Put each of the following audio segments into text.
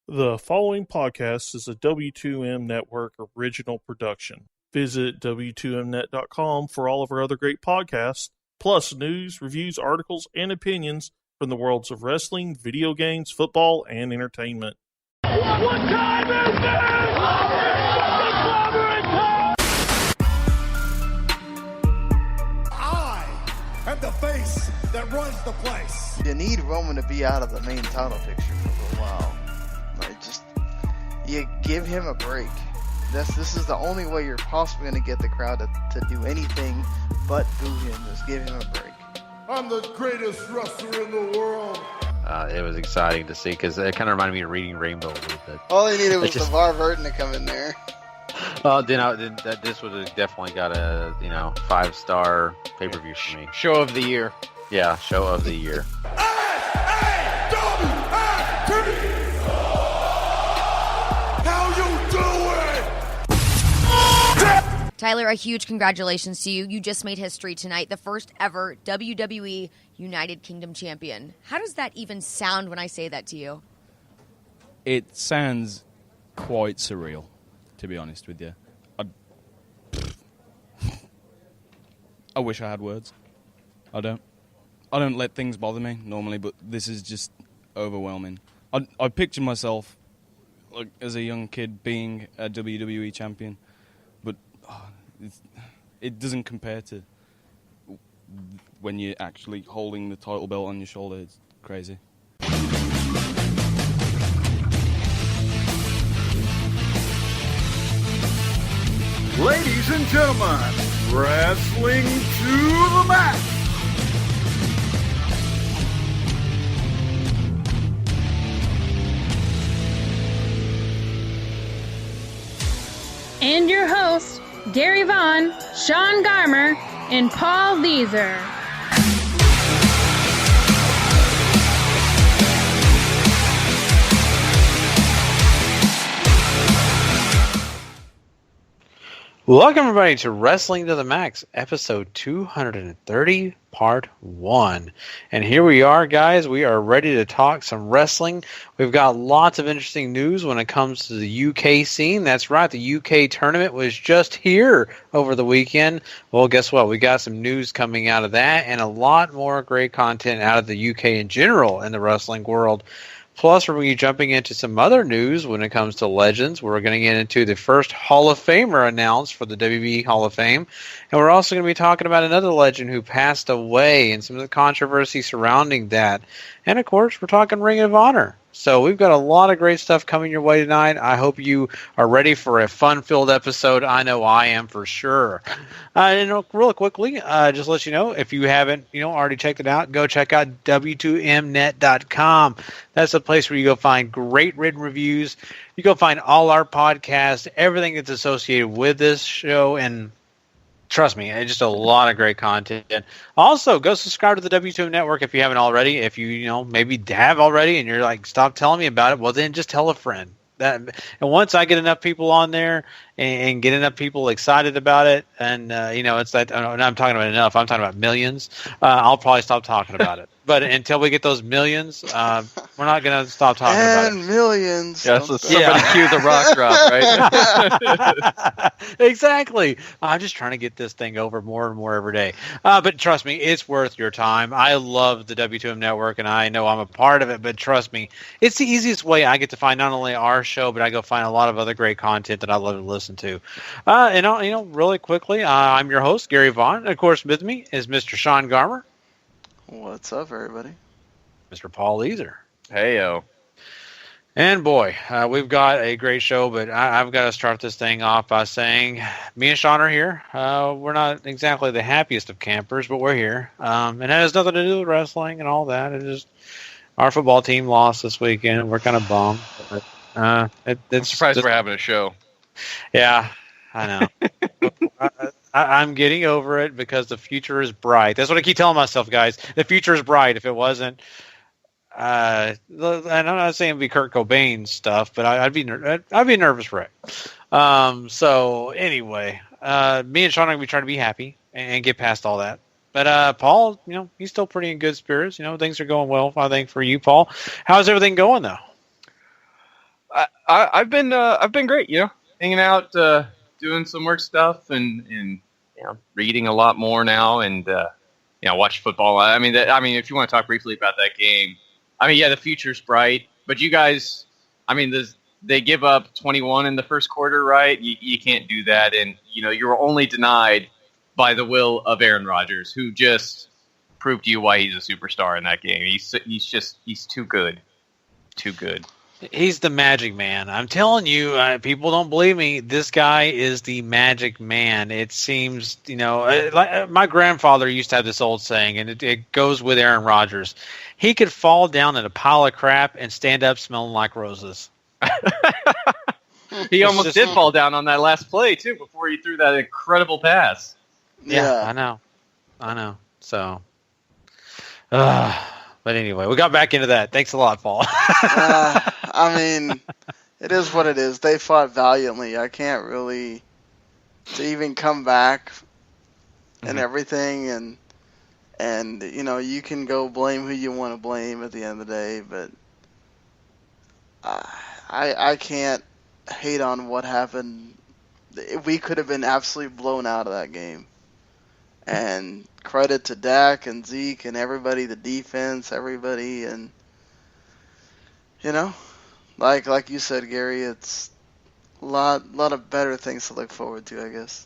The following podcast is a W2M Network original production. Visit W2Mnet.com for all of our other great podcasts, plus news, reviews, articles, and opinions from the worlds of wrestling, video games, football, and entertainment. What time is it? I am the face that runs the place. You need Roman to be out of the main title picture for a little while. Like, just, you give him a break. This is the only way you're possibly going to get the crowd to do anything but boo him, is give him a break. I'm the greatest wrestler in the world. It was exciting to see because it kind of reminded me of reading Rainbow a little bit. All they needed was LeVar Burton to come in there. This would have definitely got a 5-star pay-per-view for me. Show of the year. Yeah, show of the year. How you doing? Tyler, a huge congratulations to you. You just made history tonight, the first ever WWE United Kingdom champion. How does that even sound when I say that to you? It sounds quite surreal, to be honest with you. I wish I had words. I don't let things bother me normally, but this is just overwhelming. I picture myself like as a young kid being a WWE champion, but it doesn't compare to when you're actually holding the title belt on your shoulder. It's crazy. Ladies and gentlemen, wrestling to the max. And your hosts, Gary Vaughn, Sean Garmer, and Paul Vieser. Welcome, everybody, to Wrestling to the Max, episode 230, part 1. And here we are, guys. We are ready to talk some wrestling. We've got lots of interesting news when it comes to the UK scene. That's right, the UK tournament was just here over the weekend. Well, guess what? We got some news coming out of that and a lot more great content out of the UK in general in the wrestling world. Plus, we're going to be jumping into some other news when it comes to legends. We're going to get into the first Hall of Famer announced for the WWE Hall of Fame. And we're also going to be talking about another legend who passed away and some of the controversy surrounding that. And, of course, we're talking Ring of Honor. So we've got a lot of great stuff coming your way tonight. I hope you are ready for a fun-filled episode. I know I am for sure. Real quickly, just to let you know, if you haven't already checked it out, go check out W2Mnet.com. That's a place where you go find great written reviews. You go find all our podcasts, everything that's associated with this show, and trust me, it's just a lot of great content. Also, go subscribe to the W2M Network if you haven't already. If you maybe have already and you're like, stop telling me about it, well, then just tell a friend. And once I get enough people on there and get enough people excited about it, and it's that, and I'm talking about enough, I'm talking about millions, I'll probably stop talking about it. But until we get those millions, we're not going to stop talking about it. And millions. Yeah, so somebody cue the rock drop, right? Exactly. I'm just trying to get this thing over more and more every day. But trust me, it's worth your time. I love the W2M Network, and I know I'm a part of it, but trust me, it's the easiest way I get to find not only our show, but I go find a lot of other great content that I love to listen to. Really quickly, I'm your host, Gary Vaughn. And of course, with me is Mr. Sean Garmer. What's up, everybody? Mr. Paul Easer. Hey-o. And boy, we've got a great show, but I've got to start this thing off by saying me and Sean are here. We're not exactly the happiest of campers, but we're here. And it has nothing to do with wrestling and all that. It's just our football team lost this weekend, and we're kind of bummed. But, I'm surprised we're having a show. Yeah, I know. I'm getting over it because the future is bright. That's what I keep telling myself, guys. The future is bright. If it wasn't, and I'm not saying it'd be Kurt Cobain stuff, but I'd be a nervous wreck. So anyway, me and Sean are going to be trying to be happy and get past all that. But Paul, he's still pretty in good spirits. Things are going well, I think, for you, Paul. How's everything going, though? I've been great, hanging out, doing some work stuff, and reading a lot more now, and watch football. I mean, if you want to talk briefly about that game, the future's bright, but you guys, they give up 21 in the first quarter, right? You can't do that, and you were only denied by the will of Aaron Rodgers, who just proved to you why he's a superstar in that game. He's too good. Too good. He's the magic man. I'm telling you, people don't believe me. This guy is the magic man. It seems, like my grandfather used to have this old saying, and it goes with Aaron Rodgers. He could fall down in a pile of crap and stand up smelling like roses. He almost did fall down on that last play, too, before he threw that incredible pass. Yeah. I know. So, but anyway, we got back into that. Thanks a lot, Paul. It is what it is. They fought valiantly. I can't really to even come back and everything, and you can go blame who you want to blame at the end of the day, but I can't hate on what happened. We could have been absolutely blown out of that game. And credit to Dak and Zeke and everybody, the defense, everybody, and like you said, Gary, it's a lot of better things to look forward to, I guess.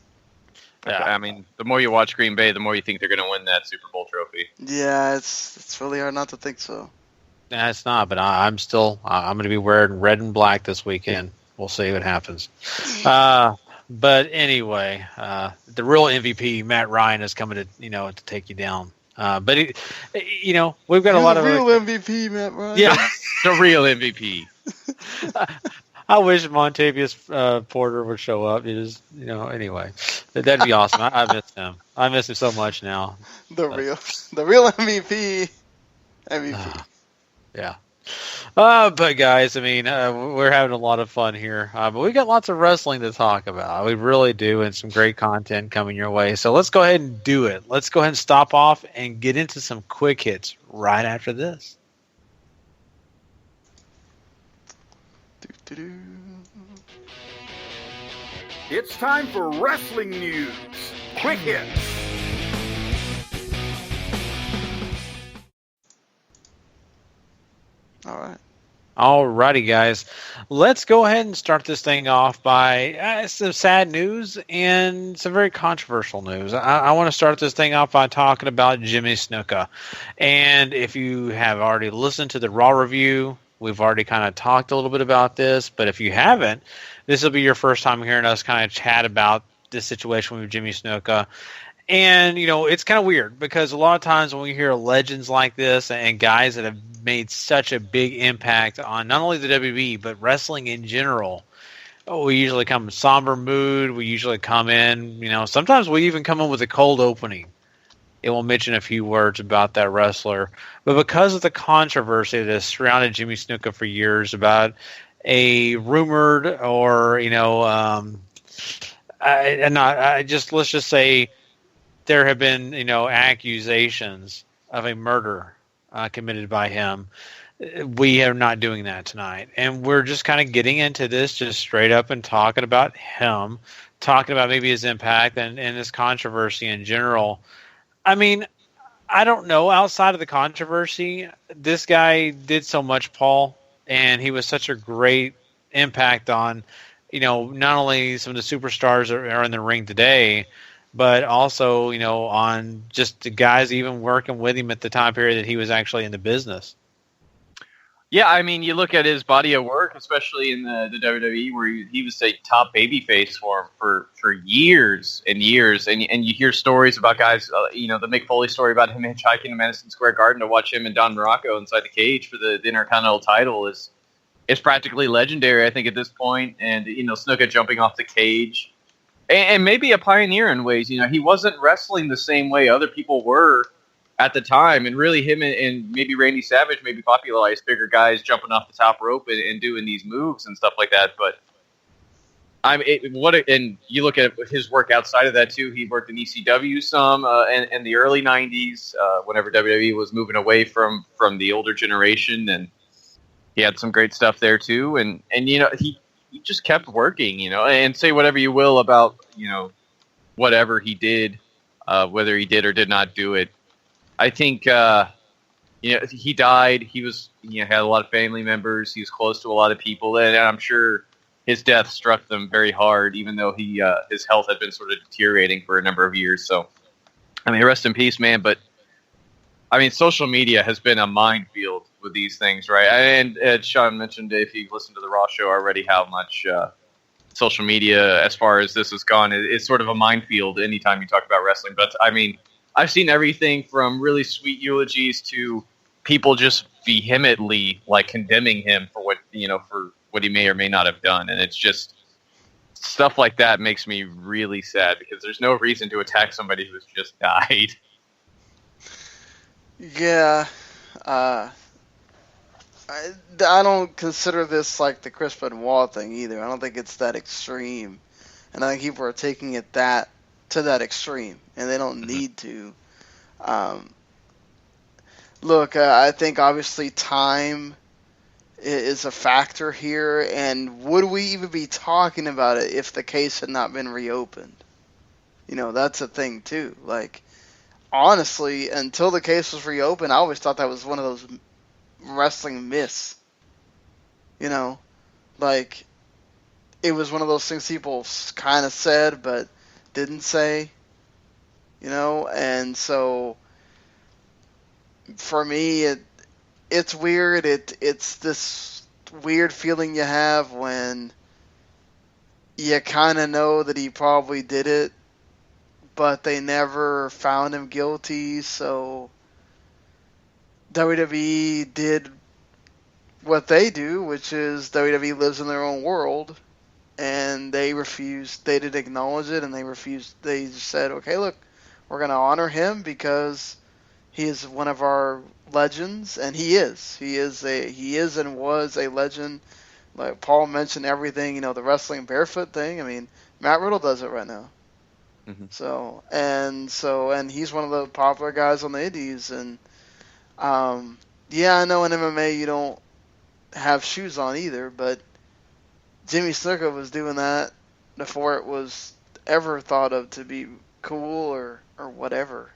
Yeah, the more you watch Green Bay, the more you think they're going to win that Super Bowl trophy. Yeah, it's really hard not to think so. Nah, it's not, but I'm going to be wearing red and black this weekend. We'll see what happens. But anyway, the real MVP, Matt Ryan, is coming to take you down. But we've got a lot of real MVP, Matt Ryan. Yeah, the real MVP. I wish Montavious Porter would show up. Anyway, that'd be awesome. I miss him. I miss him so much now. The real MVP. Yeah. But guys, we're having a lot of fun here. But we got lots of wrestling to talk about. We really do, and some great content coming your way. So let's go ahead and do it. Let's go ahead and stop off and get into some quick hits right after this. It's time for wrestling news. Quick hits. All right. Alrighty, guys. Let's go ahead and start this thing off by some sad news and some very controversial news. I want to start this thing off by talking about Jimmy Snuka. And if you have already listened to the Raw review, we've already kind of talked a little bit about this. But if you haven't, this will be your first time hearing us kind of chat about this situation with Jimmy Snuka. And, it's kind of weird because a lot of times when we hear legends like this and guys that have made such a big impact on not only the WWE, but wrestling in general, we usually come in somber mood. We usually come in, sometimes we even come in with a cold opening. It will mention a few words about that wrestler. But because of the controversy that has surrounded Jimmy Snuka for years about a rumored or, let's just say, there have been, accusations of a murder committed by him. We are not doing that tonight. And we're just kind of getting into this just straight up and talking about him, talking about maybe his impact and this controversy in general. I don't know. Outside of the controversy, this guy did so much, Paul, and he was such a great impact on, not only some of the superstars that are in the ring today, but also, on just the guys even working with him at the time period that he was actually in the business. Yeah, you look at his body of work, especially in the WWE, where he was a top babyface for him for years and years. And you hear stories about guys, the Mick Foley story about him hitchhiking to Madison Square Garden to watch him and Don Morocco inside the cage for the Intercontinental title is practically legendary, I think, at this point. And, Snuka jumping off the cage. And maybe a pioneer in ways. He wasn't wrestling the same way other people were at the time. And really him and maybe Randy Savage maybe popularized bigger guys jumping off the top rope and doing these moves and stuff like that. But and you look at his work outside of that, too. He worked in ECW some in the early 90s whenever WWE was moving away from the older generation. And he had some great stuff there too, and he just kept working, and say whatever you will about whatever he did, whether he did or did not do it. I think he died. He was had a lot of family members. He was close to a lot of people, and I'm sure his death struck them very hard, even though his health had been sort of deteriorating for a number of years. So, I mean, rest in peace, man. But I mean, social media has been a minefield with these things, right? And Sean mentioned, if you listened to the Raw show already, how much social media, as far as this has gone, is sort of a minefield anytime you talk about wrestling. But I mean, I've seen everything from really sweet eulogies to people just vehemently condemning him for what he may or may not have done, and it's just stuff like that makes me really sad because there's no reason to attack somebody who's just died. Yeah, I don't consider this like the Chris Benoit thing either. I don't think it's that extreme, and I think people are taking it to that extreme, and they don't need to. Look, I think obviously time is a factor here, and would we even be talking about it if the case had not been reopened? That's a thing too. Honestly, until the case was reopened, I always thought that was one of those wrestling myths. It was one of those things people kind of said but didn't say. And so for me, it's weird. It's this weird feeling you have when you kind of know that he probably did it, but they never found him guilty. So WWE did what they do, which is WWE lives in their own world, and they refused. They didn't acknowledge it, and they refused. They just said, "Okay, look, we're going to honor him because he is one of our legends," and he is. He is and was a legend. Like Paul mentioned, everything. The wrestling barefoot thing. I mean, Matt Riddle does it right now. Mm-hmm. So he's one of the popular guys on the indies, and I know in MMA you don't have shoes on either, but Jimmy Snuka was doing that before it was ever thought of to be cool or whatever,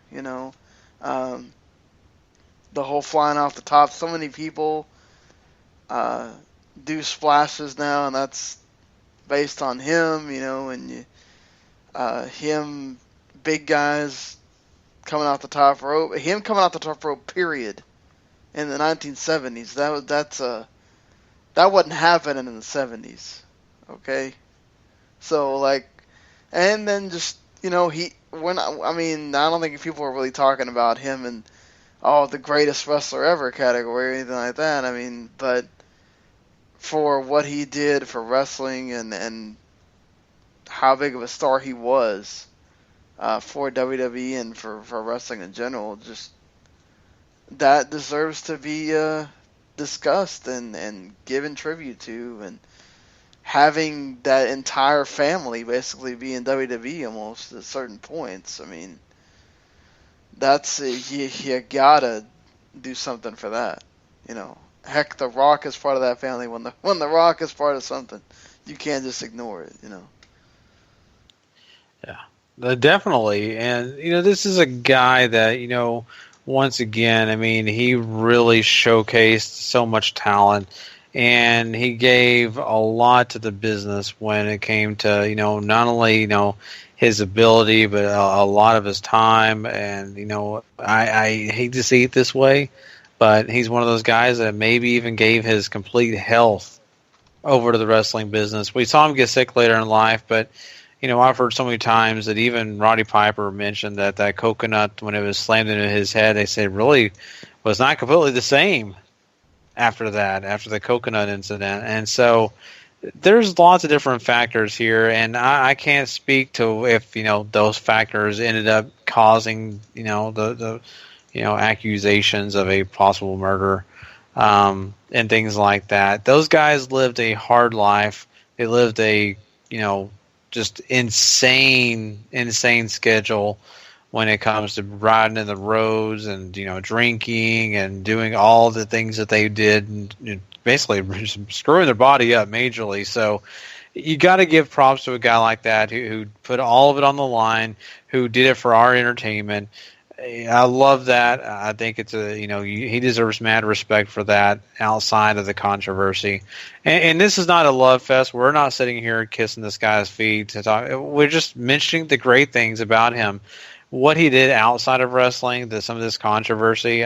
the whole flying off the top. So many people do splashes now, and that's based on him, and him, big guys coming off the top rope. Him coming off the top rope, period. In the 1970s, that wasn't happening in the 70s. Okay, so and then just I don't think people are really talking about him in the greatest wrestler ever category or anything like that. I mean, but for what he did for wrestling and how big of a star he was for WWE and for wrestling in general, just that deserves to be discussed and given tribute to, and having that entire family basically be in WWE almost at certain points. I mean, that's you gotta do something for that. Heck, The Rock is part of that family. When the Rock is part of something, you can't just ignore it. Yeah, definitely. And this is a guy that once again, I mean, he really showcased so much talent, and he gave a lot to the business when it came to, not only, his ability, but a lot of his time. And, I hate to see it this way, but he's one of those guys that maybe even gave his complete health over to the wrestling business. We saw him get sick later in life, but I've heard so many times that even Roddy Piper mentioned that coconut, when it was slammed into his head, they said really was not completely the same after the coconut incident. And so there's lots of different factors here, and I can't speak to if those factors ended up causing the accusations of a possible murder and things like that. Those guys lived a hard life. They lived a just insane schedule when it comes to riding in the roads and drinking and doing all the things that they did, and basically screwing their body up majorly. So you got to give props to a guy like that who put all of it on the line, who did it for our entertainment. I love that. I think it's he deserves mad respect for that outside of the controversy. And this is not a love fest. We're not sitting here kissing this guy's feet to talk. We're just mentioning the great things about him, what he did outside of wrestling. Some of this controversy,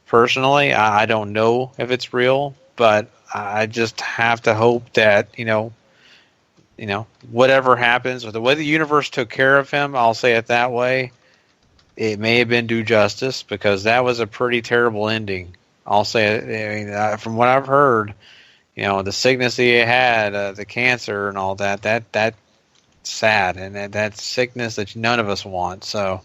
personally, I don't know if it's real, but I just have to hope that whatever happens, or the way the universe took care of him, I'll say it that way. It may have been due justice, because that was a pretty terrible ending. I'll say it. I mean, from what I've heard, the sickness he had, the cancer and all that's sad, and that sickness that none of us want. So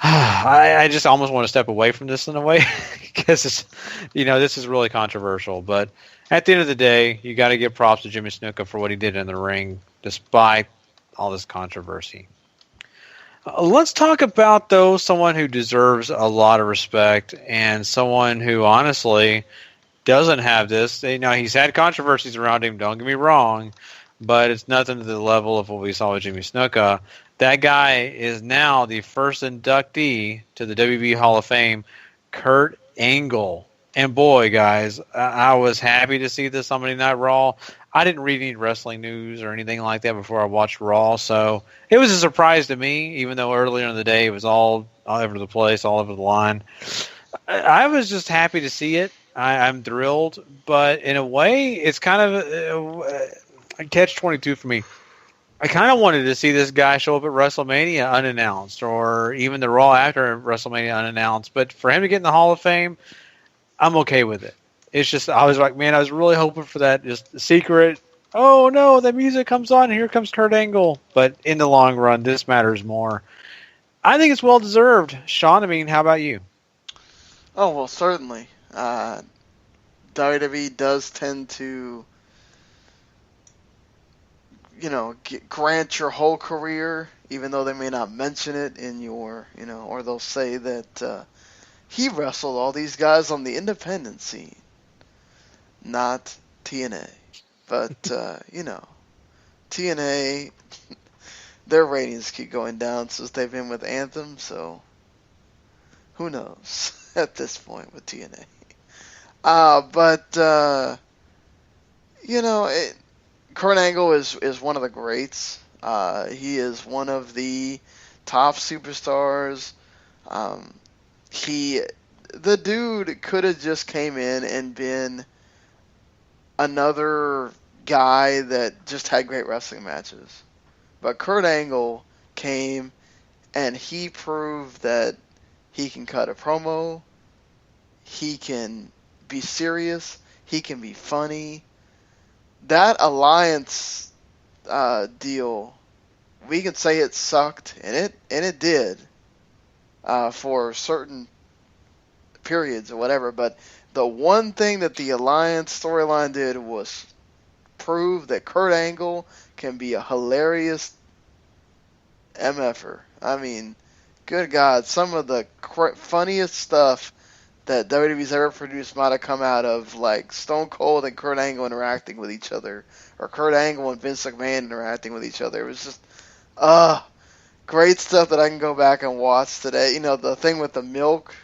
I just almost want to step away from this in a way, because this is really controversial. But at the end of the day, you got to give props to Jimmy Snuka for what he did in the ring, despite all this controversy. Let's talk about, though, someone who deserves a lot of respect, and someone who honestly doesn't have this. He's had controversies around him, don't get me wrong, but it's nothing to the level of what we saw with Jimmy Snuka. That guy is now the first inductee to the WWE Hall of Fame, Kurt Angle. And boy, guys, I was happy to see this on Monday Night Raw. I didn't read any wrestling news or anything like that before I watched Raw, so it was a surprise to me, even though earlier in the day it was all over the place, all over the line. I was just happy to see it. I'm thrilled, but in a way, it's kind of a catch-22 for me. I kind of wanted to see this guy show up at WrestleMania unannounced, or even the Raw after WrestleMania unannounced, but for him to get in the Hall of Fame, I'm okay with it. It's just, I was like, man, I was really hoping for that just secret, oh no, the music comes on, and here comes Kurt Angle. But in the long run, this matters more. I think it's well deserved. Sean, how about you? Oh, well, certainly. WWE does tend to, grant your whole career, even though they may not mention it in your, or they'll say that he wrestled all these guys on the independent scene. Not TNA. But, TNA, their ratings keep going down since they've been with Anthem, so who knows at this point with TNA. Kurt Angle is one of the greats. He is one of the top superstars. The dude could have just came in and been another guy that just had great wrestling matches. But Kurt Angle came and he proved that he can cut a promo, he can be serious, he can be funny. That alliance deal, we can say it sucked, and it did for certain periods or whatever, but the one thing that the Alliance storyline did was prove that Kurt Angle can be a hilarious MFer. I mean, good God, some of the funniest stuff that WWE's ever produced might have come out of, like, Stone Cold and Kurt Angle interacting with each other, or Kurt Angle and Vince McMahon interacting with each other. It was just, great stuff that I can go back and watch today. The thing with the milk,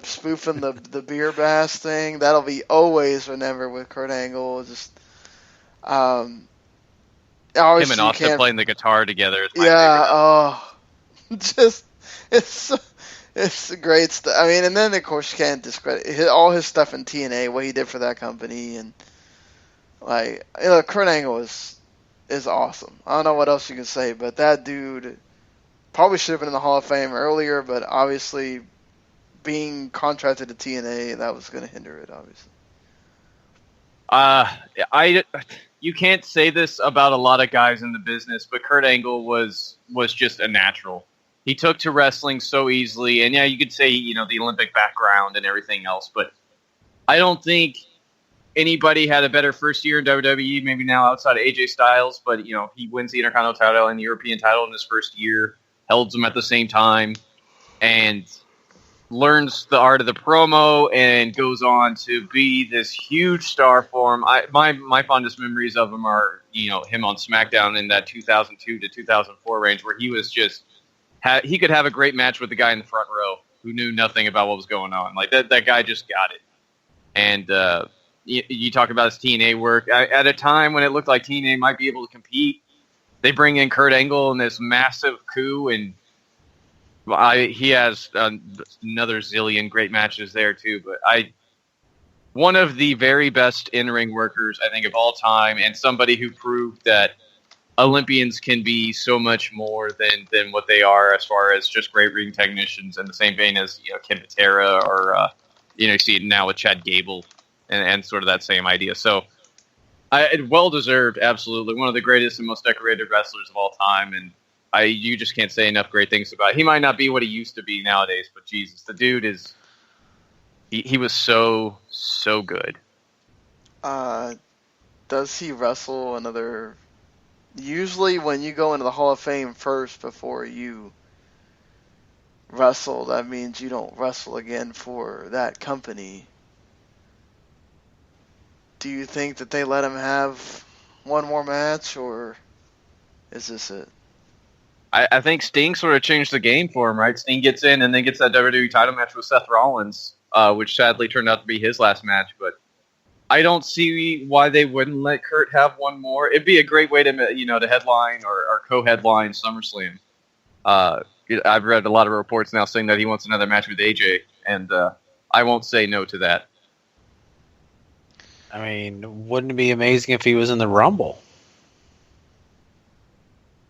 spoofing the beer bass thing, that'll be always whenever with Kurt Angle. Just him and Austin playing the guitar together is my favorite. Just it's great stuff. I mean, and then of course you can't discredit all his stuff in TNA, what he did for that company, and Kurt Angle is awesome. I don't know what else you can say, but that dude probably should have been in the Hall of Fame earlier, but obviously being contracted to TNA, that was going to hinder it, obviously. You can't say this about a lot of guys in the business, but Kurt Angle was just a natural. He took to wrestling so easily, and yeah, you could say, the Olympic background and everything else, but I don't think anybody had a better first year in WWE, maybe now outside of AJ Styles, but he wins the Intercontinental title and the European title in his first year, held them at the same time, and learns the art of the promo and goes on to be this huge star for him. My fondest memories of him are him on SmackDown in that 2002 to 2004 range, where he was just he could have a great match with the guy in the front row who knew nothing about what was going on. Like that guy just got it. And you talk about his TNA work at a time when it looked like TNA might be able to compete. They bring in Kurt Angle in this massive coup, and he has another zillion great matches there too. But one of the very best in-ring workers, I think, of all time, and somebody who proved that Olympians can be so much more than what they are as far as just great ring technicians, in the same vein as Ken Patera or you see it now with Chad Gable and sort of that same idea. So well deserved, absolutely one of the greatest and most decorated wrestlers of all time, and you just can't say enough great things about it. He might not be what he used to be nowadays, but Jesus, the dude is he was so good. Does he wrestle another? Usually when you go into the Hall of Fame first before you wrestle, that means you don't wrestle again for that company. Do you think that they let him have one more match, or is this it? I think Sting sort of changed the game for him, right? Sting gets in and then gets that WWE title match with Seth Rollins, which sadly turned out to be his last match, but I don't see why they wouldn't let Kurt have one more. It'd be a great way to to headline or co-headline SummerSlam. I've read a lot of reports now saying that he wants another match with AJ, and I won't say no to that. I mean, wouldn't it be amazing if he was in the Rumble?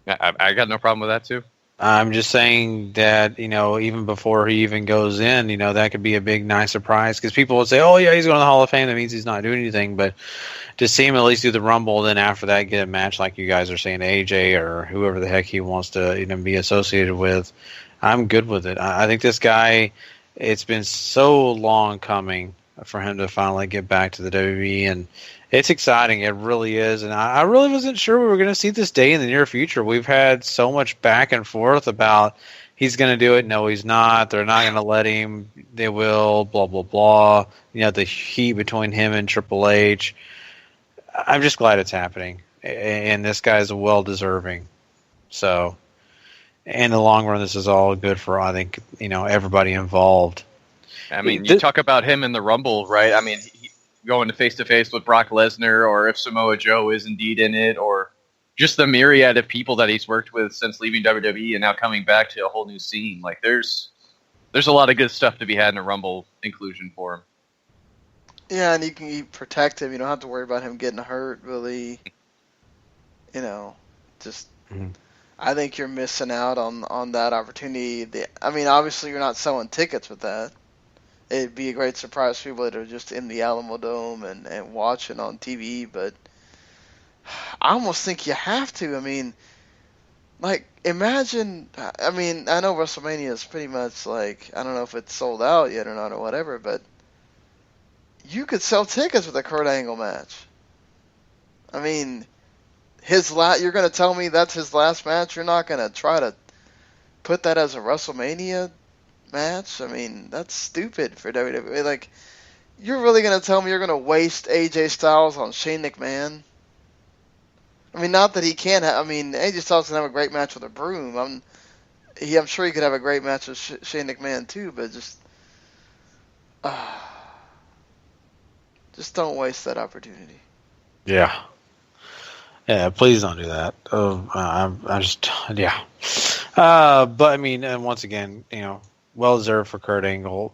I got no problem with that too. I'm just saying that, even before he even goes in, that could be a big, nice surprise. Because people would say, oh, yeah, he's going to the Hall of Fame. That means he's not doing anything. But to see him at least do the Rumble, then after that get a match like you guys are saying, AJ or whoever the heck he wants to be associated with, I'm good with it. I think this guy, it's been so long coming for him to finally get back to the WWE. And it's exciting. It really is. And I really wasn't sure we were going to see this day in the near future. We've had so much back and forth about he's going to do it. No, he's not. They're not going to let him. They will, blah, blah, blah. The heat between him and Triple H. I'm just glad it's happening. And this guy's well-deserving. So, in the long run, this is all good for, I think, everybody involved. I mean, you talk about him in the Rumble, right? I mean, going to face-to-face with Brock Lesnar, or if Samoa Joe is indeed in it, or just the myriad of people that he's worked with since leaving WWE and now coming back to a whole new scene. Like, there's a lot of good stuff to be had in a Rumble inclusion for him. Yeah, and you can protect him. You don't have to worry about him getting hurt, really. Just... Mm-hmm. I think you're missing out on that opportunity. Obviously you're not selling tickets with that. It'd be a great surprise for people that are just in the Alamo Dome and watching on TV, but I almost think you have to. Imagine, I know WrestleMania is pretty much I don't know if it's sold out yet or not or whatever, but you could sell tickets with a Kurt Angle match. You're going to tell me that's his last match? You're not going to try to put that as a WrestleMania match? That's stupid for WWE. You're really going to tell me you're going to waste AJ Styles on Shane McMahon? Not that he can't have... AJ Styles can have a great match with a broom. I'm sure he could have a great match with Shane McMahon too, but just don't waste that opportunity. Yeah. Yeah, please don't do that. But and once again, well deserved for Kurt Angle.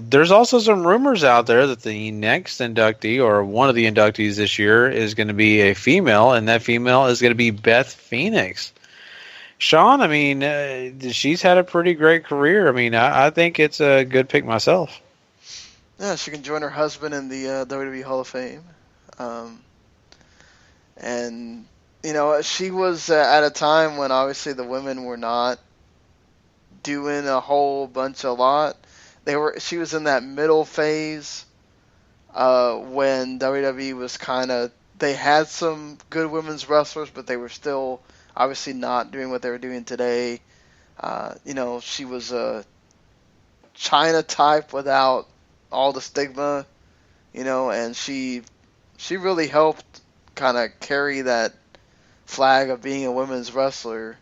There's also some rumors out there that the next inductee, or one of the inductees this year, is going to be a female, and that female is going to be Beth Phoenix. Sean, she's had a pretty great career. I think it's a good pick myself. Yeah, she can join her husband in the WWE Hall of Fame. And, she was at a time when obviously the women were not doing a whole bunch a lot. She was in that middle phase when WWE was they had some good women's wrestlers, but they were still obviously not doing what they were doing today. She was a China type without all the stigma, and she really helped kind of carry that flag of being a women's wrestler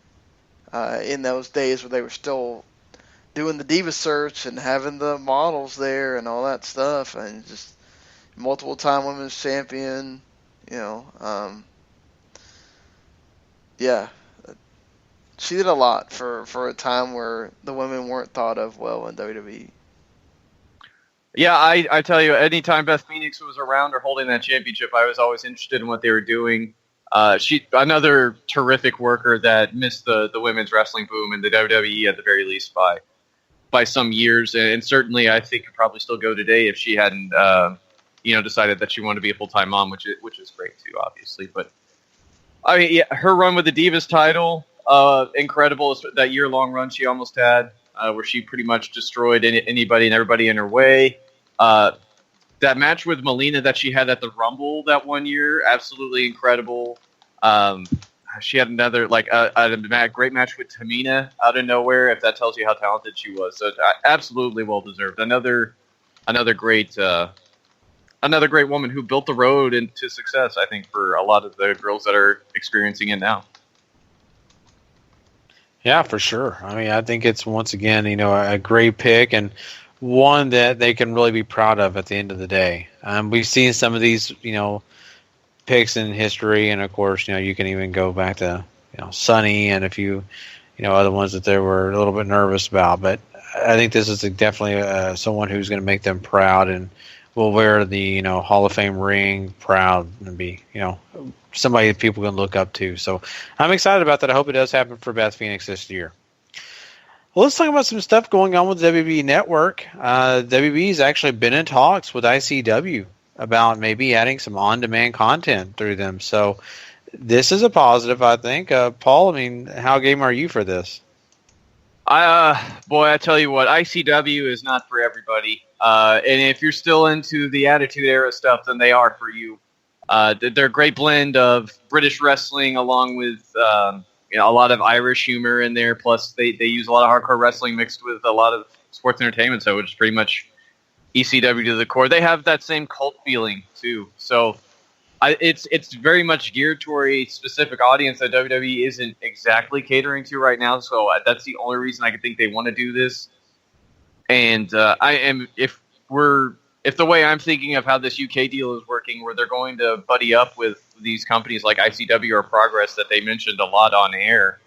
in those days where they were still doing the Diva Search and having the models there and all that stuff, and just multiple time women's champion, yeah. She did a lot for a time where the women weren't thought of well in WWE. Yeah, I tell you, anytime Beth Phoenix was around or holding that championship, I was always interested in what they were doing. She another terrific worker that missed the women's wrestling boom in the WWE at the very least by some years, and certainly I think could probably still go today if she hadn't decided that she wanted to be a full-time mom, which is great too, obviously. But I mean, yeah, her run with the Divas title, incredible. That year-long run she almost had, where she pretty much destroyed anybody and everybody in her way. That match with Melina that she had at the Rumble that one year, absolutely incredible. She had another a great match with Tamina out of nowhere. If that tells you how talented she was, so absolutely well deserved. Another great woman who built the road into success. I think for a lot of the girls that are experiencing it now. Yeah, for sure. I mean, I think it's once again, a great pick and one that they can really be proud of at the end of the day. We've seen some of these, picks in history, and of course, you can even go back to, Sunny and a few, other ones that they were a little bit nervous about. But I think this is definitely someone who's going to make them proud and will wear the, Hall of Fame ring proud and be, somebody that people can look up to. So I'm excited about that. I hope it does happen for Beth Phoenix this year. Well, let's talk about some stuff going on with WWE Network. WWE's actually been in talks with ICW about maybe adding some on-demand content through them. So this is a positive, I think. Paul, I mean, how game are you for this? I tell you what, ICW is not for everybody. And if you're still into the Attitude Era stuff, then they are for you. They're a great blend of British wrestling along with a lot of Irish humor in there. Plus, they use a lot of hardcore wrestling mixed with a lot of sports entertainment. So it's pretty much ECW to the core. They have that same cult feeling too. So it's very much geared toward a specific audience that WWE isn't exactly catering to right now. So that's the only reason I can think they want to do this. And if the way I'm thinking of how this UK deal is working, where they're going to buddy up with these companies like ICW or Progress that they mentioned a lot on air,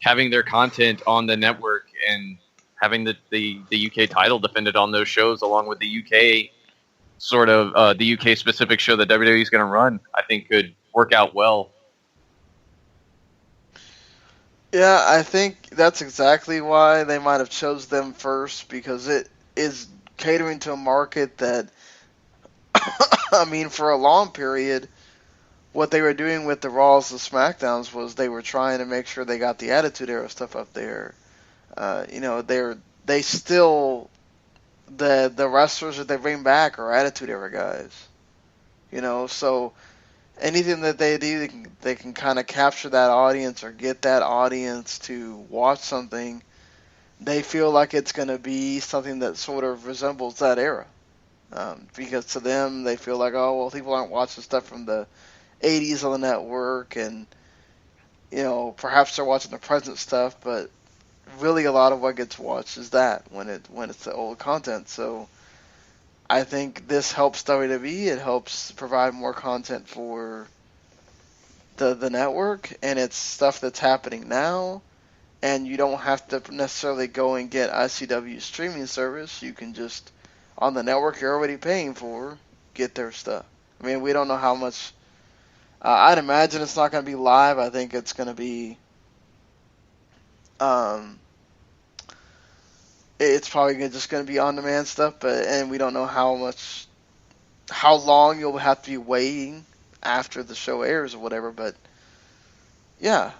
having their content on the network and having the UK title defended on those shows along with the UK sort of the UK specific show that WWE is going to run, I think could work out well. Yeah, I think that's exactly why they might have chose them first, because it is catering to a market that, I mean, for a long period, what they were doing with the Raws and SmackDowns was they were trying to make sure they got the Attitude Era stuff up there. They still, the wrestlers that they bring back are Attitude Era guys. So anything that they do, they can kind of capture that audience or get that audience to watch something. They feel like it's going to be something that sort of resembles that era. Because to them, they feel like, oh, well, people aren't watching stuff from the 80s on the network, and, perhaps they're watching the present stuff, but really a lot of what gets watched is that when it's the old content. So I think this helps WWE. It helps provide more content for the network, and it's stuff that's happening now. And you don't have to necessarily go and get ICW streaming service. You can just, on the network you're already paying for, get their stuff. I mean, we don't know how much. I'd imagine it's not going to be live. I think it's going to be. It's probably just going to be on-demand stuff, and we don't know how long you'll have to be waiting after the show airs or whatever. But yeah,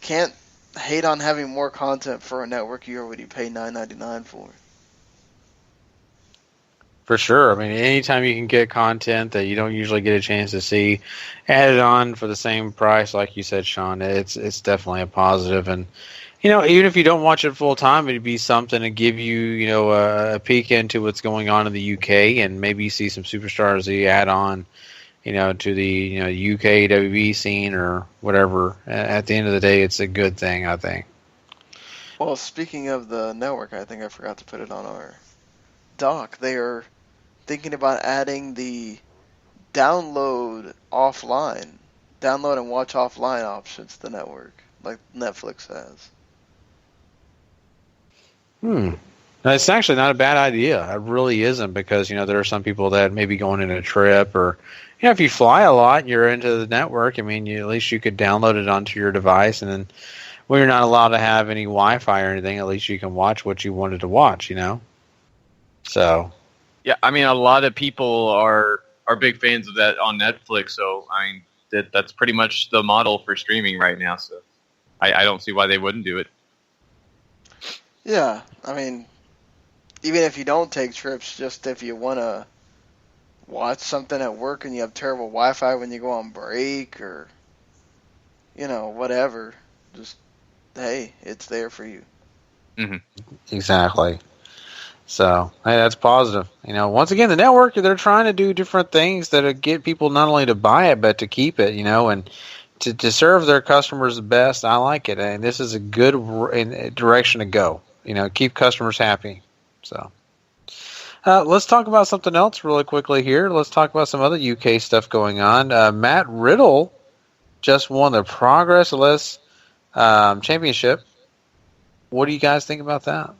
can't hate on having more content for a network you already pay $9.99 for. For sure. I mean, anytime you can get content that you don't usually get a chance to see added on for the same price, like you said, Sean, it's definitely a positive. And, even if you don't watch it full time, it'd be something to give you, a peek into what's going on in the UK and maybe see some superstars that you add on, to the, UK WWE scene or whatever. At the end of the day, it's a good thing, I think. Well, speaking of the network, I think I forgot to put it on our doc. They are thinking about adding the download and watch offline options to the network, like Netflix has. It's actually not a bad idea. It really isn't, because there are some people that may be going on a trip, or if you fly a lot, you're into the network. I mean, at least you could download it onto your device, and then when you're not allowed to have any Wi-Fi or anything, at least you can watch what you wanted to watch. So. Yeah, I mean, a lot of people are big fans of that on Netflix. So I mean, that's pretty much the model for streaming right now. So I don't see why they wouldn't do it. Yeah, I mean, even if you don't take trips, just if you want to watch something at work and you have terrible Wi-Fi when you go on break, or whatever, just hey, it's there for you. Mm-hmm. Exactly. So hey, that's positive. Once again, the network, they're trying to do different things that get people not only to buy it but to keep it. And to serve their customers the best. I like it, and this is a good direction to go. Keep customers happy. So let's talk about something else really quickly here. Let's talk about some other UK stuff going on. Matt Riddle just won the Progress List Championship. What do you guys think about that?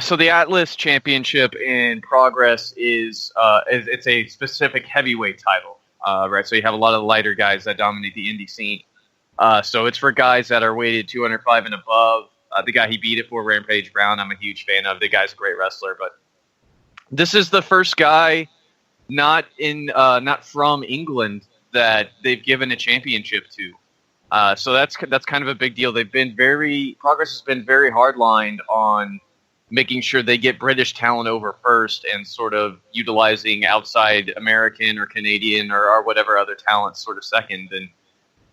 So the Atlas Championship in Progress is it's a specific heavyweight title, right? So you have a lot of lighter guys that dominate the indie scene. So it's for guys that are weighted 205 and above. The guy he beat it for, Rampage Brown, I'm a huge fan of. The guy's a great wrestler, but this is the first guy not from England that they've given a championship to. So that's kind of a big deal. Progress has been very hardlined on making sure they get British talent over first and sort of utilizing outside American or Canadian or whatever other talent sort of second. And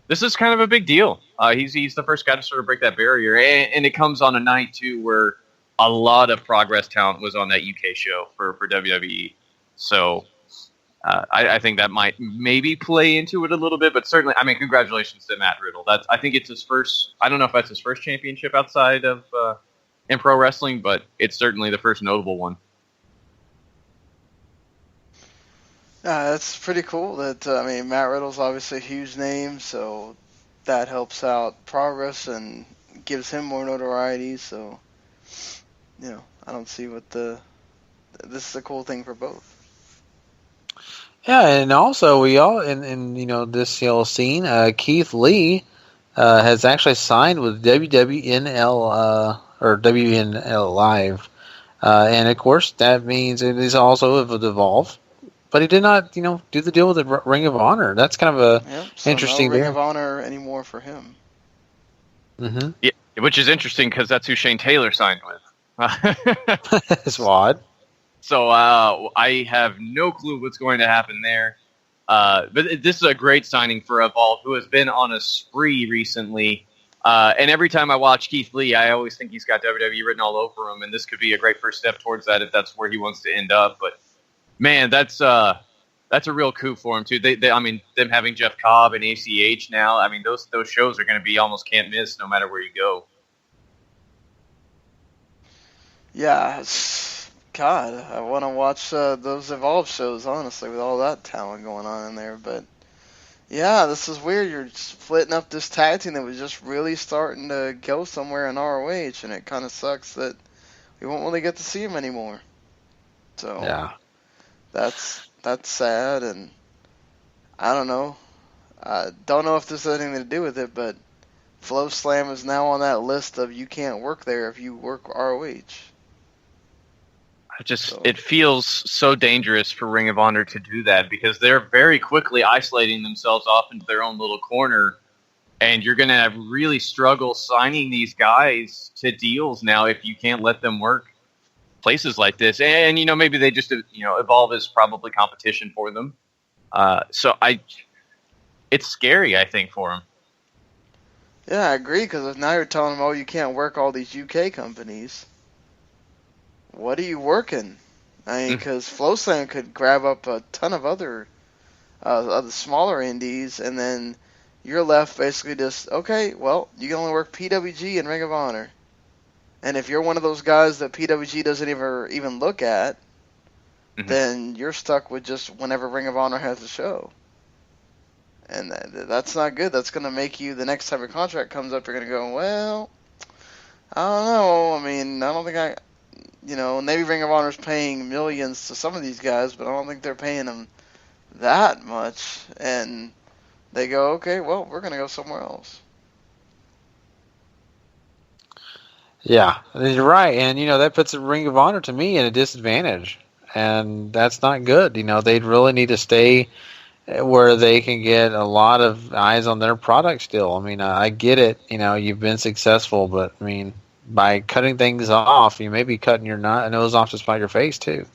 this is kind of a big deal. He's the first guy to sort of break that barrier. And it comes on a night, too, where a lot of Progress talent was on that UK show for WWE. So I think that might maybe play into it a little bit. But certainly, I mean, congratulations to Matt Riddle. I think it's his first. I don't know if that's his first championship outside of in pro wrestling, but it's certainly the first notable one. That's pretty cool. That Matt Riddle's obviously a huge name, so that helps out Progress and gives him more notoriety. So, I don't see this is a cool thing for both. Yeah, and also we all in this scene, Keith Lee has actually signed with WWNL or WNL Live, and of course that means it is also of Evolve. But he did not, do the deal with the Ring of Honor. That's kind of interesting. No Ring of Honor anymore for him. Mm-hmm. Yeah, which is interesting because that's who Shane Taylor signed with. It's odd. So I have no clue what's going to happen there. But this is a great signing for Evolve, who has been on a spree recently. And every time I watch Keith Lee, I always think he's got WWE written all over him, and this could be a great first step towards that if that's where he wants to end up. But man, that's a real coup for him too. They I mean, them having Jeff Cobb and ACH now. I mean, those shows are going to be almost can't miss no matter where you go. Yeah, God, I want to watch those Evolve shows, honestly, with all that talent going on in there. But yeah, this is weird. You're splitting up this tag team that was just really starting to go somewhere in ROH, and it kind of sucks that we won't really get to see him anymore. So yeah. That's sad, and I don't know. I don't know if this has anything to do with it, but Flow Slam is now on that list of you can't work there if you work ROH. It feels so dangerous for Ring of Honor to do that because they're very quickly isolating themselves off into their own little corner, and you're going to really struggle signing these guys to deals now if you can't let them work. places like this, and maybe they just Evolve is probably competition for them. It's scary, I think, for them. Yeah, I agree, because if now you're telling them, oh, you can't work all these UK companies, what are you working? I mean, because FlowSlam could grab up a ton of other smaller indies, and then you're left basically just, okay, well, you can only work PWG and Ring of Honor. And if you're one of those guys that PWG doesn't even look at, then you're stuck with just whenever Ring of Honor has a show. And that's not good. That's going to make you, the next time your contract comes up, you're going to go, well, I don't know. I mean, I don't think maybe Ring of Honor's paying millions to some of these guys, but I don't think they're paying them that much. And they go, okay, well, we're going to go somewhere else. Yeah, you're right. And, that puts the Ring of Honor, to me, in a disadvantage. And that's not good. They'd really need to stay where they can get a lot of eyes on their product still. I mean, I get it. You've been successful, but, I mean, by cutting things off, you may be cutting your nose off to spite your face, too.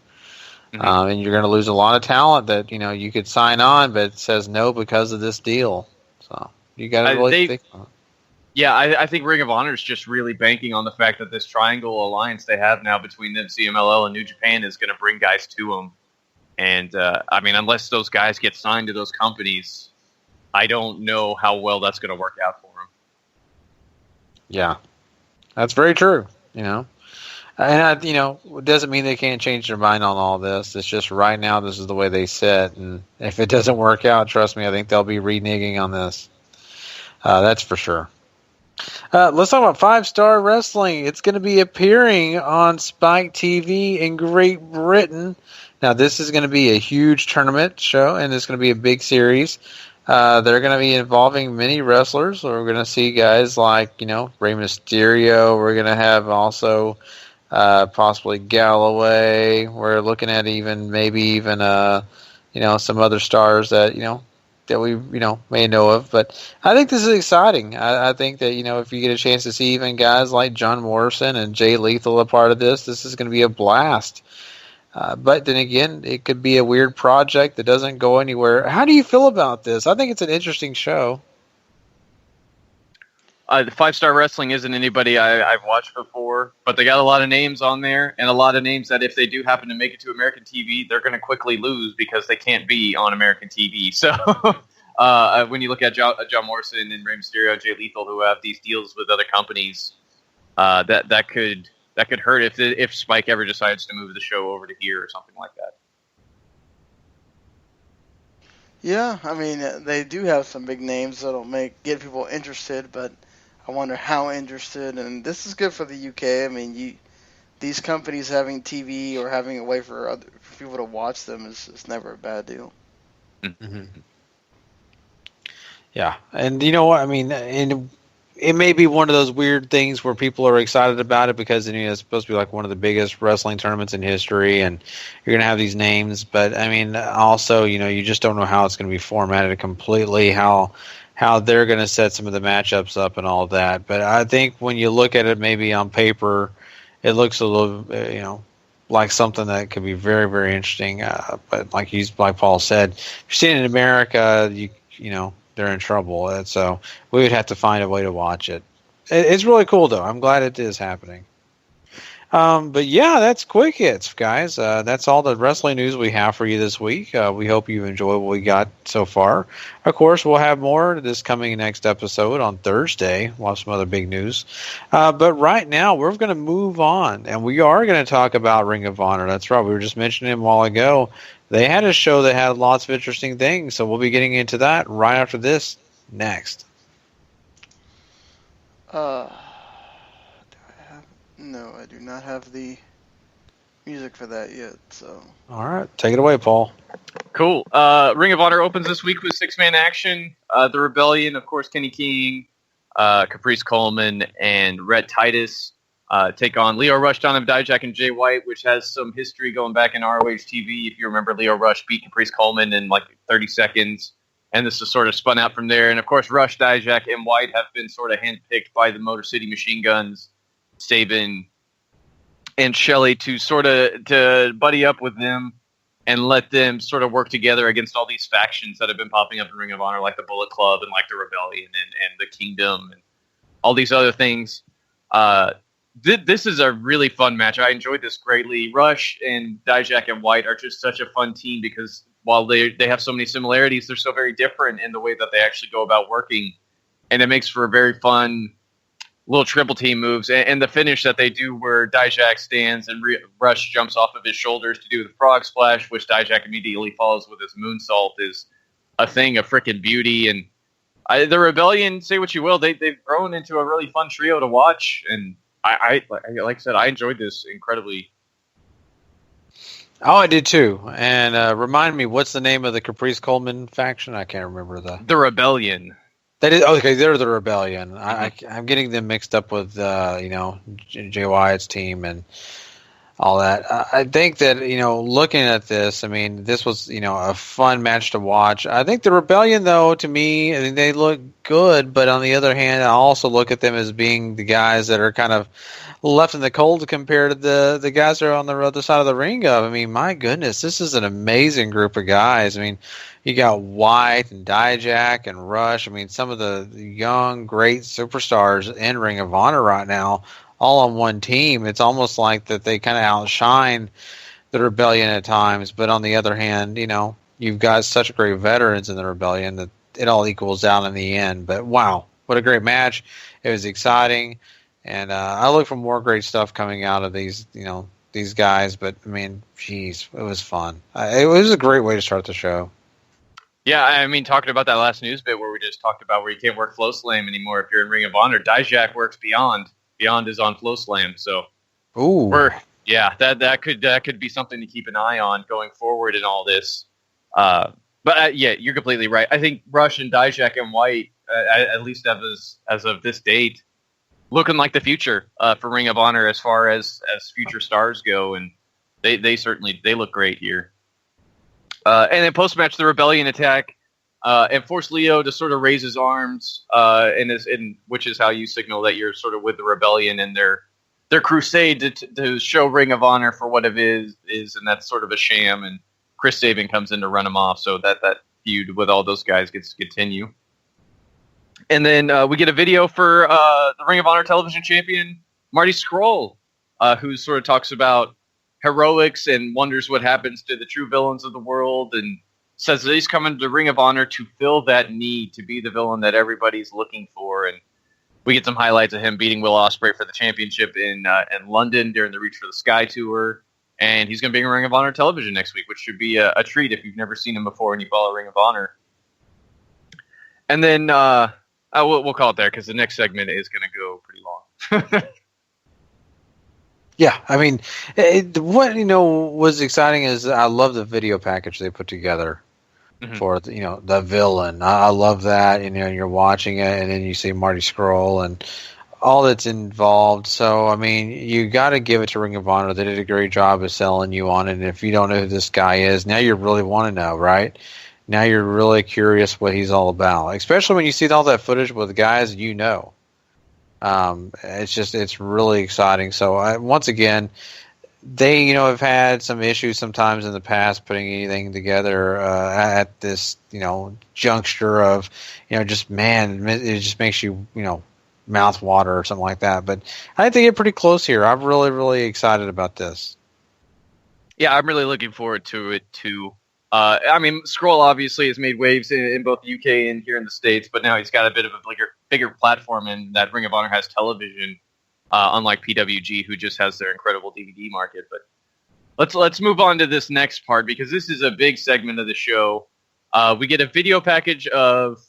And you're going to lose a lot of talent that, you could sign on, but it says no because of this deal. So you got to really think on it. Yeah, I think Ring of Honor is just really banking on the fact that this triangle alliance they have now between them, CMLL, and New Japan is going to bring guys to them. And, I mean, unless those guys get signed to those companies, I don't know how well that's going to work out for them. Yeah, that's very true, And, it doesn't mean they can't change their mind on all this. It's just right now this is the way they sit. And if it doesn't work out, trust me, I think they'll be reneging on this. That's for sure. Let's talk about 5-Star Wrestling. It's going to be appearing on Spike TV in Great Britain. Now, this is going to be a huge tournament show, and it's going to be a big series. They're going to be involving many wrestlers. We're going to see guys like, Rey Mysterio. We're going to have also possibly Galloway. We're looking at maybe even some other stars that, that we, may know of. But I think this is exciting. I think that, if you get a chance to see even guys like John Morrison and Jay Lethal a part of this is going to be a blast. But then again, it could be a weird project that doesn't go anywhere. How do you feel about this? I think it's an interesting show. The 5-Star Wrestling isn't anybody I've watched before, but they got a lot of names on there, and a lot of names that if they do happen to make it to American TV, they're going to quickly lose because they can't be on American TV. So when you look at John Morrison and Rey Mysterio, Jay Lethal, who have these deals with other companies, that could hurt if Spike ever decides to move the show over to here or something like that. Yeah, I mean, they do have some big names that'll get people interested, but I wonder how interested. And this is good for the UK. I mean, these companies having TV or having a way for people to watch them is never a bad deal. Mm-hmm. Yeah, and you know what? I mean, it may be one of those weird things where people are excited about it because it's supposed to be like one of the biggest wrestling tournaments in history, and you're going to have these names. But I mean, also, you just don't know how it's going to be formatted completely, how they're going to set some of the matchups up and all that. But I think when you look at it, maybe on paper, it looks a little, like something that could be very, very interesting. But like Paul said, if you're seeing it in America, they're in trouble. And so we would have to find a way to watch it. It's really cool, though. I'm glad it is happening. But yeah, that's Quick Hits, guys. That's all the wrestling news we have for you this week. We hope you enjoy what we got so far. Of course, we'll have more this coming next episode on Thursday. We'll have some other big news. But right now, we're going to move on, and we are going to talk about Ring of Honor. That's right. We were just mentioning him a while ago. They had a show that had lots of interesting things, so we'll be getting into that right after this next. No, I do not have the music for that yet. So. All right, take it away, Paul. Cool. Ring of Honor opens this week with 6-man action. The Rebellion, of course, Kenny King, Caprice Coleman, and Rhett Titus take on Leo Rush, Donovan Dijak, and Jay White, which has some history going back in ROH TV. If you remember, Leo Rush beat Caprice Coleman in like 30 seconds, and this is sort of spun out from there. And, of course, Rush, Dijak, and White have been sort of handpicked by the Motor City Machine Guns, Sabin, and Shelley to sort of to buddy up with them and let them sort of work together against all these factions that have been popping up in Ring of Honor, like the Bullet Club and like the Rebellion and the Kingdom and all these other things. This is a really fun match. I enjoyed this greatly. Rush and Dijak and White are just such a fun team because while they have so many similarities, they're so very different in the way that they actually go about working. And it makes for a very fun little triple team moves. And the finish that they do where Dijak stands and Rush jumps off of his shoulders to do the frog splash, which Dijak immediately follows with his moonsault, is a thing of freaking beauty. And the Rebellion, say what you will, they've grown into a really fun trio to watch. And I like I said, I enjoyed this incredibly. Oh, I did too. And remind me, what's the name of the Caprice Coleman faction? I can't remember the Rebellion. That is okay. They're the Rebellion. Mm-hmm. I'm getting them mixed up with Jay Wyatt's team and all that. I think that looking at this, I mean, this was a fun match to watch. I think the Rebellion, though, to me, I mean, they look good, but on the other hand, I also look at them as being the guys that are kind of left in the cold compared to the guys that are on the other side of the ring. I mean, my goodness, this is an amazing group of guys. I mean, you got White and Dijak and Rush. I mean, some of the young, great superstars in Ring of Honor right now, all on one team. It's almost like that they kind of outshine the Rebellion at times. But on the other hand, you've got such great veterans in the Rebellion that it all equals out in the end. But wow, what a great match. It was exciting. And I look for more great stuff coming out of these guys. But, I mean, geez, it was fun. It was a great way to start the show. Yeah, I mean, talking about that last news bit where we just talked about where you can't work Flow Slam anymore if you're in Ring of Honor, Dijak works Beyond. Beyond is on Flow Slam, so that could be something to keep an eye on going forward in all this. But you're completely right. I think Rush and Dijak and White, at least as of this date, looking like the future for Ring of Honor as far as future stars go, and they certainly look great here. And then post-match, the Rebellion attack and force Leo to sort of raise his arms, which is how you signal that you're sort of with the Rebellion and their crusade to show Ring of Honor for what it is, and that's sort of a sham. And Chris Sabin comes in to run him off, so that feud with all those guys gets to continue. And then we get a video for the Ring of Honor television champion, Marty Scurll, who sort of talks about heroics and wonders what happens to the true villains of the world, and says that he's coming to Ring of Honor to fill that need to be the villain that everybody's looking for. And we get some highlights of him beating Will Ospreay for the championship in London during the Reach for the Sky tour. And he's going to be in Ring of Honor television next week, which should be a treat if you've never seen him before and you follow Ring of Honor. And then we'll call it there because the next segment is going to go pretty long. Yeah, I mean, what was exciting is I love the video package they put together for the villain. I love that. You're watching it and then you see Marty Scurll and all that's involved. So I mean, you got to give it to Ring of Honor. They did a great job of selling you on it. And if you don't know who this guy is, now you really want to know, right? Now you're really curious what he's all about, especially when you see all that footage with guys it's really exciting. So once again, they have had some issues sometimes in the past putting anything together at this juncture of it just makes you mouth water or something like that. But I think they get pretty close here. I'm really, really excited about this. Yeah, I'm really looking forward to it too. I mean, Scurll obviously has made waves in both the UK and here in the States, but now he's got a bit of a bigger platform, and that Ring of Honor has television, unlike PWG, who just has their incredible DVD market. But let's move on to this next part, because this is a big segment of the show. We get a video package of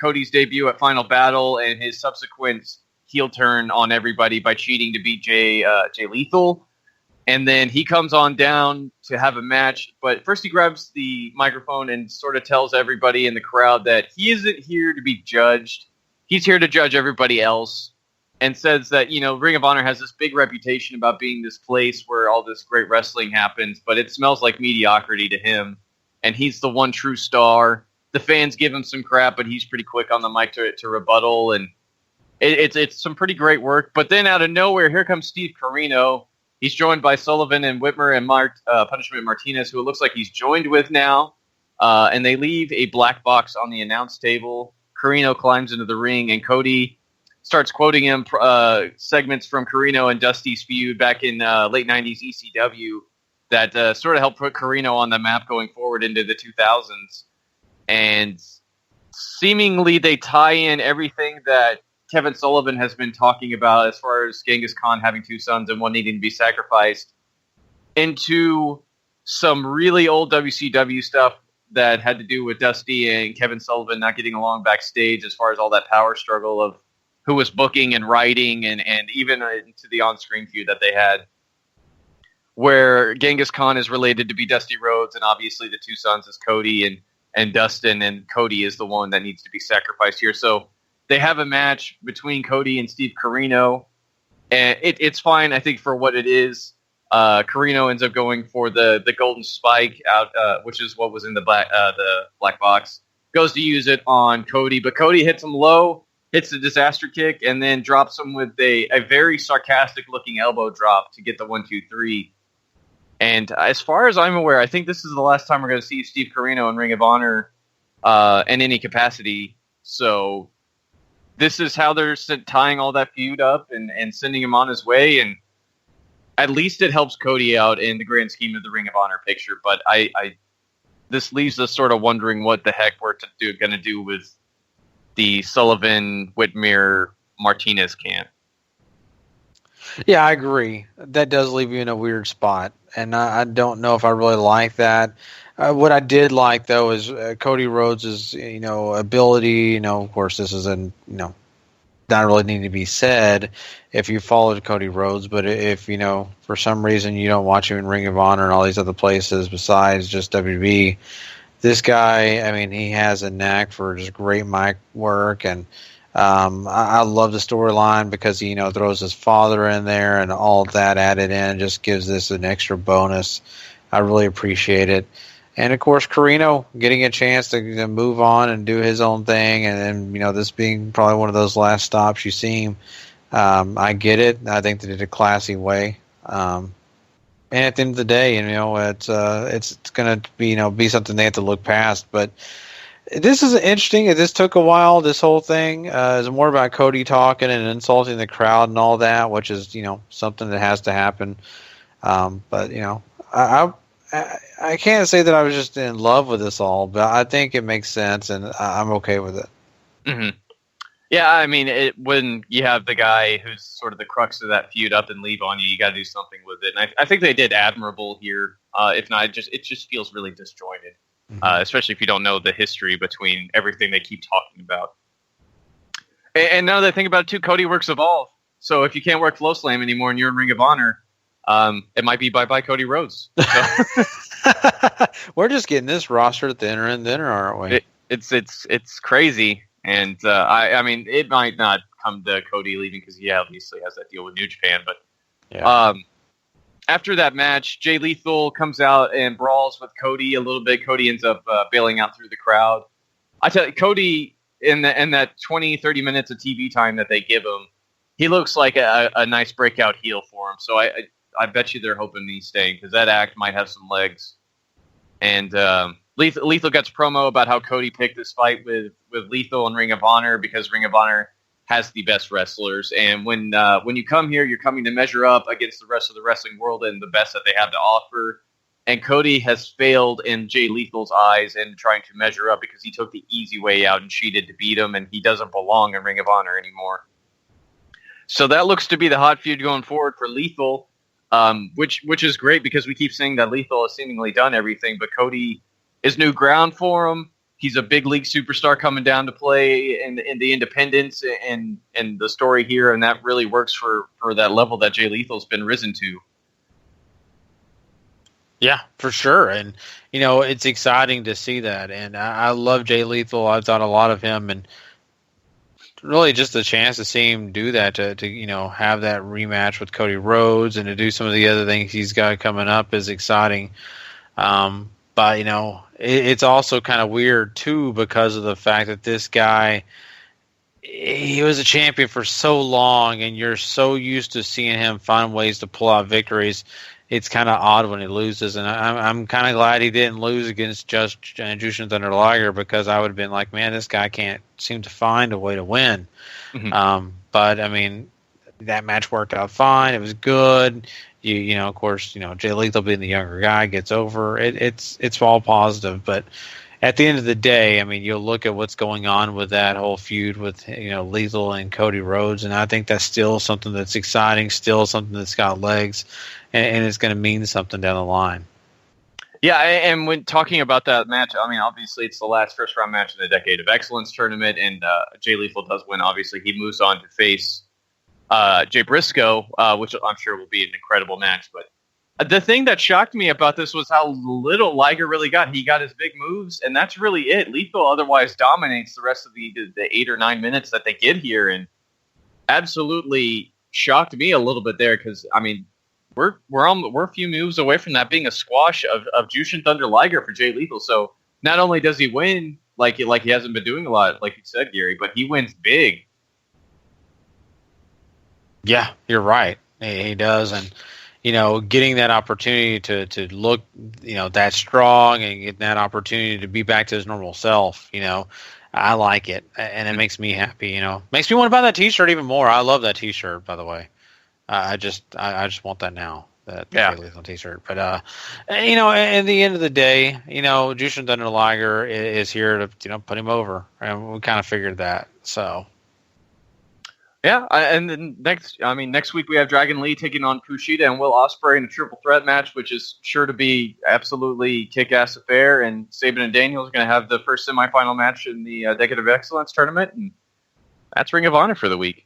Cody's debut at Final Battle and his subsequent heel turn on everybody by cheating to beat Jay Lethal. And then he comes on down to have a match. But first he grabs the microphone and sort of tells everybody in the crowd that he isn't here to be judged. He's here to judge everybody else. And says that, Ring of Honor has this big reputation about being this place where all this great wrestling happens. But it smells like mediocrity to him. And he's the one true star. The fans give him some crap, but he's pretty quick on the mic to rebuttal. And it's some pretty great work. But then out of nowhere, here comes Steve Corino. He's joined by Sullivan and Whitmer and Punishment Martinez, who it looks like he's joined with now. And they leave a black box on the announce table. Carino climbs into the ring, and Cody starts quoting him segments from Carino and Dusty's feud back in late 90s ECW that sort of helped put Carino on the map going forward into the 2000s. And seemingly they tie in everything that Kevin Sullivan has been talking about as far as Genghis Khan having two sons and one needing to be sacrificed into some really old WCW stuff that had to do with Dusty and Kevin Sullivan not getting along backstage as far as all that power struggle of who was booking and writing and even into the on-screen feud that they had, where Genghis Khan is related to be Dusty Rhodes, and obviously the two sons is Cody and Dustin, and Cody is the one that needs to be sacrificed here. So they have a match between Cody and Steve Carino, and it's fine, I think, for what it is. Carino ends up going for the golden spike out, which is what was in the black box. Goes to use it on Cody, but Cody hits him low, hits the disaster kick, and then drops him with a very sarcastic-looking elbow drop to get the 1-2-3. And as far as I'm aware, I think this is the last time we're going to see Steve Carino in Ring of Honor in any capacity. So this is how they're tying all that feud up and sending him on his way, and at least it helps Cody out in the grand scheme of the Ring of Honor picture. But this leaves us sort of wondering what the heck we're going to do with the Sullivan, Whitmer, Martinez camp. Yeah, I agree. That does leave you in a weird spot, and I don't know if I really like that. What I did like, though, is Cody Rhodes' ability. Of course, this is not really need to be said if you followed Cody Rhodes, but if for some reason you don't watch him in Ring of Honor and all these other places besides just WWE, this guy, I mean, he has a knack for just great mic work, and I love the storyline because he throws his father in there and all that added in just gives this an extra bonus. I really appreciate it. And, of course, Carino getting a chance to move on and do his own thing, and then, this being probably one of those last stops you see him. I get it. I think they did it a classy way. And at the end of the day, it's going to be something they have to look past. But this is interesting. This took a while, this whole thing. It's more about Cody talking and insulting the crowd and all that, which is, something that has to happen. But, I can't say that I was just in love with this all, but I think it makes sense, and I'm okay with it. Mm-hmm. Yeah, I mean, when you have the guy who's sort of the crux of that feud up and leave on you, you got to do something with it. And I think they did admirable here. If not, it just feels really disjointed, especially if you don't know the history between everything they keep talking about. And now that I think about it, too, Cody works Evolve. So if you can't work Flow Slam anymore and you're in Ring of Honor, it might be bye-bye Cody Rhodes. So. We're just getting this roster thinner and thinner, aren't we? It's crazy, and I mean, it might not come to Cody leaving because he obviously has that deal with New Japan. But yeah. After that match, Jay Lethal comes out and brawls with Cody a little bit. Cody ends up bailing out through the crowd. I tell you, Cody in that 20-30 minutes of TV time that they give him, he looks like a nice breakout heel for him. So I bet you they're hoping he's staying because that act might have some legs. And Lethal gets a promo about how Cody picked this fight with Lethal and Ring of Honor because Ring of Honor has the best wrestlers. And when you come here, you're coming to measure up against the rest of the wrestling world and the best that they have to offer. And Cody has failed in Jay Lethal's eyes in trying to measure up because he took the easy way out and cheated to beat him, and he doesn't belong in Ring of Honor anymore. So that looks to be the hot feud going forward for Lethal. Which is great because we keep saying that Lethal has seemingly done everything, but Cody is new ground for him. He's a big league superstar coming down to play in the independents and the story here, and that really works for that level that Jay Lethal's been risen to. Yeah, for sure. And, it's exciting to see that. And I love Jay Lethal. I've thought a lot of him, and really just a chance to see him do that, to have that rematch with Cody Rhodes and to do some of the other things he's got coming up is exciting. But, it's also kind of weird, too, because of the fact that this guy he was a champion for so long, and you're so used to seeing him find ways to pull out victories. It's kind of odd when he loses, and I'm kind of glad he didn't lose against Jushin Thunder Liger, because I would have been like, man, this guy can't seem to find a way to win. Mm-hmm. But I mean, that match worked out fine. It was good. You know, of course, Jay Lethal being the younger guy gets over. It's all positive, but at the end of the day, I mean, you'll look at what's going on with that whole feud with Lethal and Cody Rhodes, and I think that's still something that's exciting, still something that's got legs, and it's going to mean something down the line. Yeah, and when talking about that match, I mean, obviously it's the last first-round match in the Decade of Excellence tournament, and Jay Lethal does win. Obviously, he moves on to face Jay Briscoe, which I'm sure will be an incredible match, but the thing that shocked me about this was how little Liger really got. He got his big moves, and that's really it. Lethal otherwise dominates the rest of the 8 or 9 minutes that they get here, and absolutely shocked me a little bit there, because I mean, we're a few moves away from that being a squash of Jushin Thunder Liger for Jay Lethal. So not only does he win like he hasn't been doing a lot, like you said, Gary, but he wins big. Yeah, you're right. He does, and getting that opportunity to look, that strong, and get that opportunity to be back to his normal self, I like it, and it makes me happy. Makes me want to buy that T-shirt even more. I love that T-shirt, by the way. I just want that now. That Lethal T-shirt. But at the end of the day, Jushin Thunder Liger is here to put him over, and we kind of figured that. So. Yeah, and then next week we have Dragon Lee taking on Kushida and Will Ospreay in a triple threat match, which is sure to be absolutely kick-ass affair. And Sabin and Daniel are going to have the first semifinal match in the Decade of Excellence tournament, and that's Ring of Honor for the week.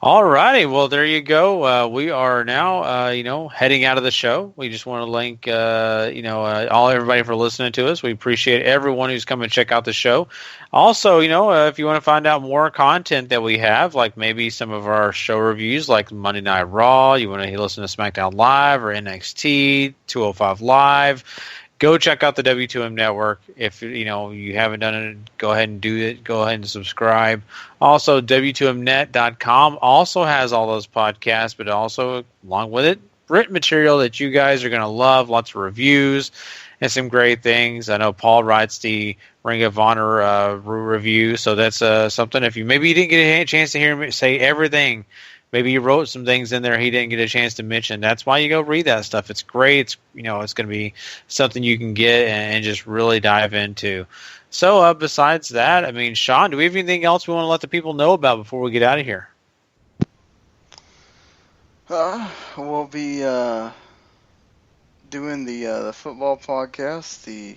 All righty, well, there you go. We are now, heading out of the show. We just want to thank, everybody for listening to us. We appreciate everyone who's come and check out the show. Also, if you want to find out more content that we have, like maybe some of our show reviews, like Monday Night Raw, you want to listen to SmackDown Live or NXT 205 Live, go check out the W2M Network. If you haven't done it, go ahead and do it. Go ahead and subscribe. Also, W2Mnet.com also has all those podcasts, but also, along with it, written material that you guys are going to love. Lots of reviews and some great things. I know Paul writes the Ring of Honor review, so that's something. If you didn't get a chance to hear me say everything, maybe you wrote some things in there he didn't get a chance to mention. That's why you go read that stuff. It's great. It's it's going to be something you can get and just really dive into. So besides that, I mean, Sean, do we have anything else we want to let the people know about before we get out of here? We'll be doing the football podcast, the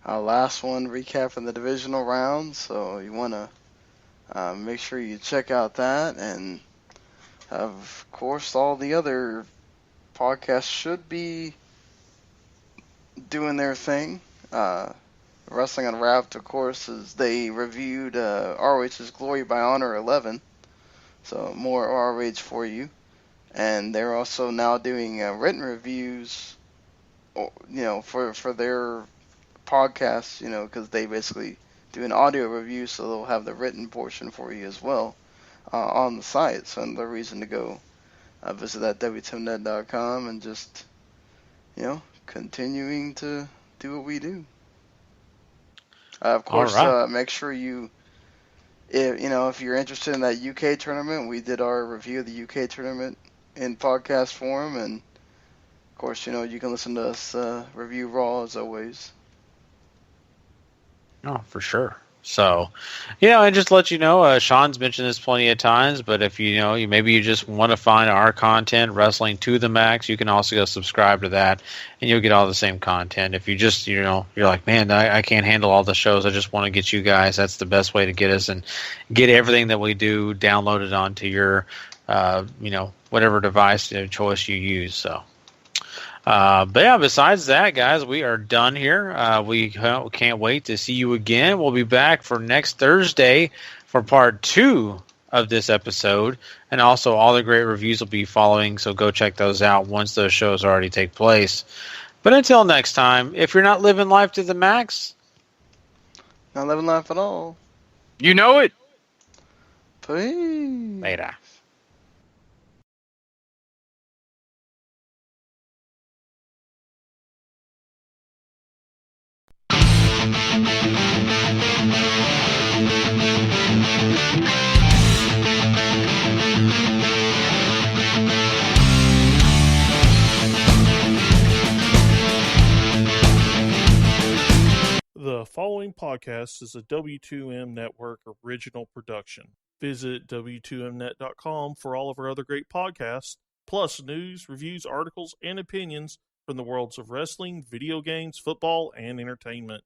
last one recapping the divisional round. So you want to make sure you check out that, and of course all the other podcasts should be doing their thing. Wrestling Unwrapped, of course, is they reviewed ROH's Glory by Honor 11, so more ROH for you. And they're also now doing written reviews, for their podcasts, because they basically do an audio review, so they'll have the written portion for you as well on the site. So another reason to go visit that WTMnet.com and just, continuing to do what we do. Of course, make sure if you're interested in that UK tournament, we did our review of the UK tournament in podcast form, and of course, you can listen to us review Raw as always. Oh, for sure. So, and just to let you know, Sean's mentioned this plenty of times, but if maybe you just want to find our content, Wrestling to the Max, you can also go subscribe to that, and you'll get all the same content. If you just, you're like, man, I can't handle all the shows, I just want to get you guys, that's the best way to get us and get everything that we do downloaded onto your, whatever device choice you use. So. But yeah, besides that, guys, we are done here. We can't wait to see you again. We'll be back for next Thursday for part 2 of this episode. And also all the great reviews will be following, so go check those out once those shows already take place. But until next time, if you're not living life to the max, not living life at all. You know it. Peace. Later. The following podcast is a W2M Network original production. Visit W2Mnet.com for all of our other great podcasts, plus news, reviews, articles, and opinions from the worlds of wrestling, video games, football, and entertainment.